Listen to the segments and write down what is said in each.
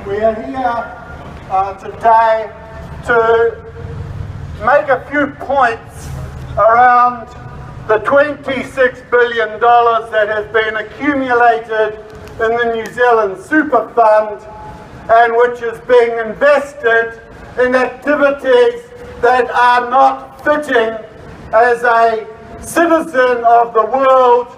We are here today to make a few points around the $26 billion that has been accumulated in the New Zealand SuperFund and which is being invested in activities that are not fitting as a citizen of the world,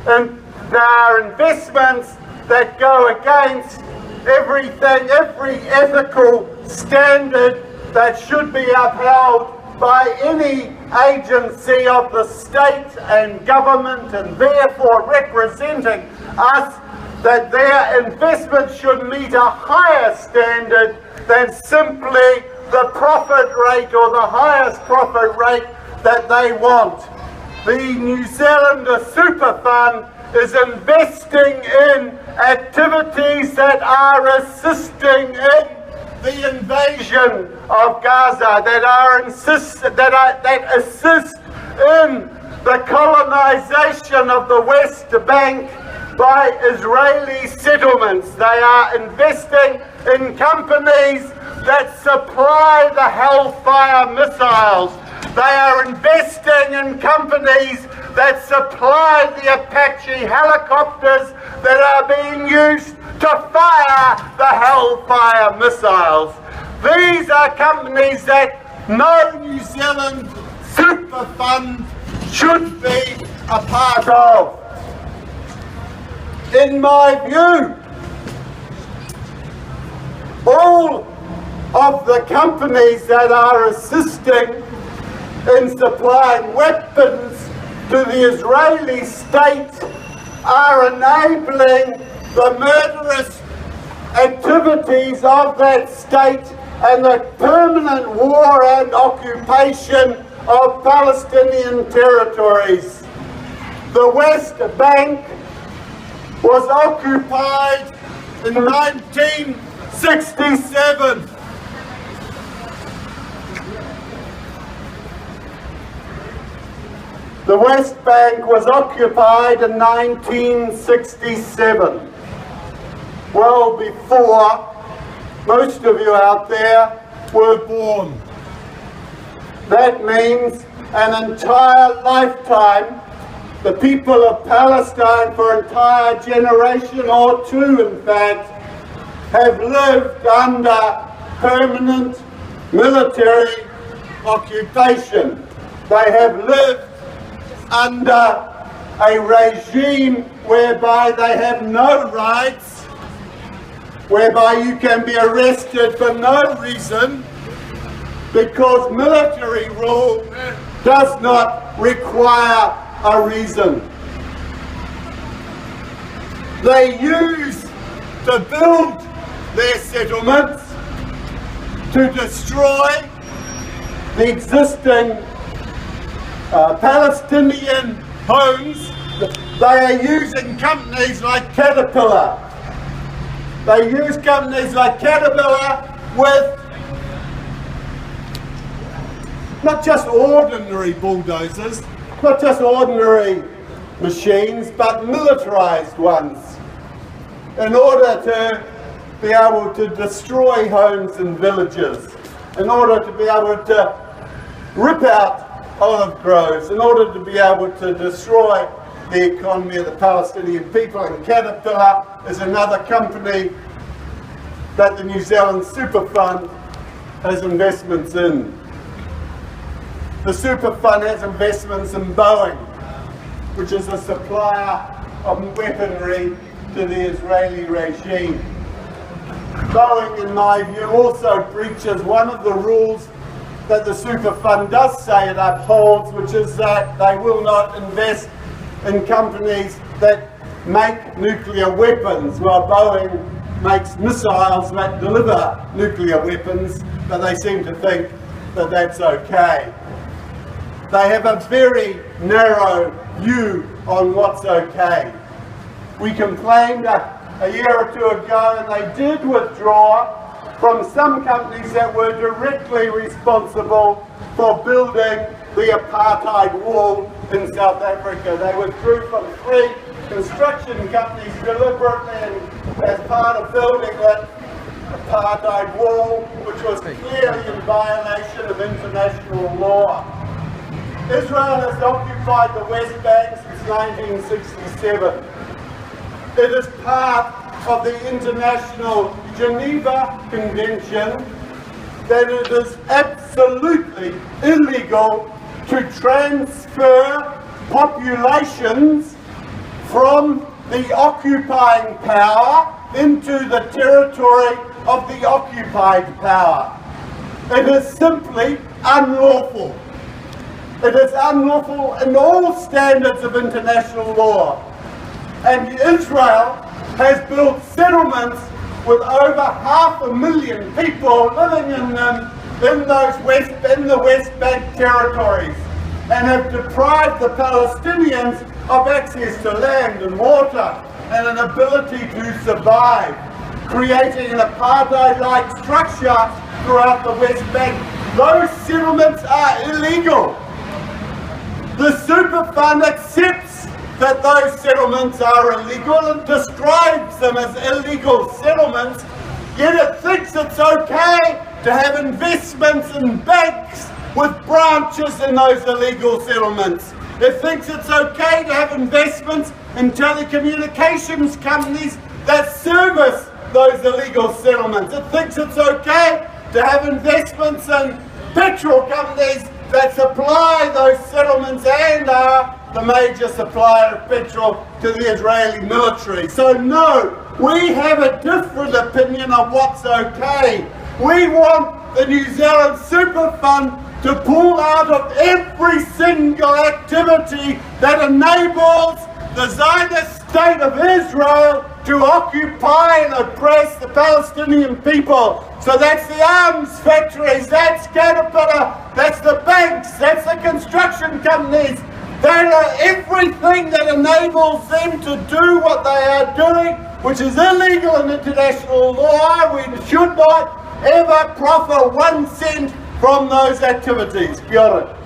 and there are investments that go against everything, every ethical standard that should be upheld by any agency of the state and government, and therefore representing us, that their investment should meet a higher standard than simply the profit rate or the highest profit rate that they want. The New Zealand SuperFund is investing in activities that are assisting in the invasion of Gaza, that assist in the colonization of the West Bank by Israeli settlements. They are investing in companies that supply the Hellfire missiles. They are investing in companies that supply the Apache helicopters that are being used to fire the Hellfire missiles. These are companies that no New Zealand SuperFund should be a part of. In my view, all of the companies that are assisting in supplying weapons to the Israeli state are enabling the murderous activities of that state and the permanent war and occupation of Palestinian territories. The West Bank was occupied in 1967. The West Bank was occupied in 1967, well before most of you out there were born. That means an entire lifetime. The people of Palestine, for an entire generation or two in fact, have lived under permanent military occupation. They have lived under a regime whereby they have no rights, whereby you can be arrested for no reason, because military rule does not require a reason. They use to build their settlements to destroy the existing Palestinian homes. They are using companies like Caterpillar. They use companies like Caterpillar with not just ordinary bulldozers, not just ordinary machines, but militarized ones, in order to be able to destroy homes and villages, in order to be able to rip out olive groves, in order to be able to destroy the economy of the Palestinian people. And Caterpillar is another company that the New Zealand SuperFund has investments in. The SuperFund has investments in Boeing, which is a supplier of weaponry to the Israeli regime. Boeing, in my view, also breaches one of the rules that the SuperFund does say it upholds, which is that they will not invest in companies that make nuclear weapons. Well, Boeing makes missiles that deliver nuclear weapons, but they seem to think that that's okay. They have a very narrow view on what's okay. We complained a year or two ago, and they did withdraw from some companies that were directly responsible for building the apartheid wall in South Africa. They withdrew from 3 construction companies deliberately and as part of building it. apartheid wall, which was clearly in violation of international law. Israel has occupied the West Bank since 1967. It is part of the International Geneva Convention that it is absolutely illegal to transfer populations from the occupying power into the territory of the occupied power. It is simply unlawful. It is unlawful in all standards of international law. And Israel has built settlements with over 500,000 people living in them in the West Bank territories, and have deprived the Palestinians of access to land and water and an ability to survive, creating an apartheid-like structure throughout the West Bank. Those settlements are illegal. The SuperFund accepts that those settlements are illegal and describes them as illegal settlements, yet it thinks it's okay to have investments in banks with branches in those illegal settlements. It thinks it's okay to have investments in telecommunications companies that service those illegal settlements. It thinks it's okay to have investments in petrol companies that supply those settlements and are the major supplier of petrol to the Israeli military. So no, we have a different opinion of what's okay. We want the New Zealand SuperFund to pull out of every single activity that enables the Zionist state of Israel to occupy and oppress the Palestinian people. So that's the arms factories, that's Caterpillar, that's the banks, that's the construction companies, that are everything that enables them to do what they are doing, which is illegal in international law. We should not ever profit 1 cent from those activities. Kia ora.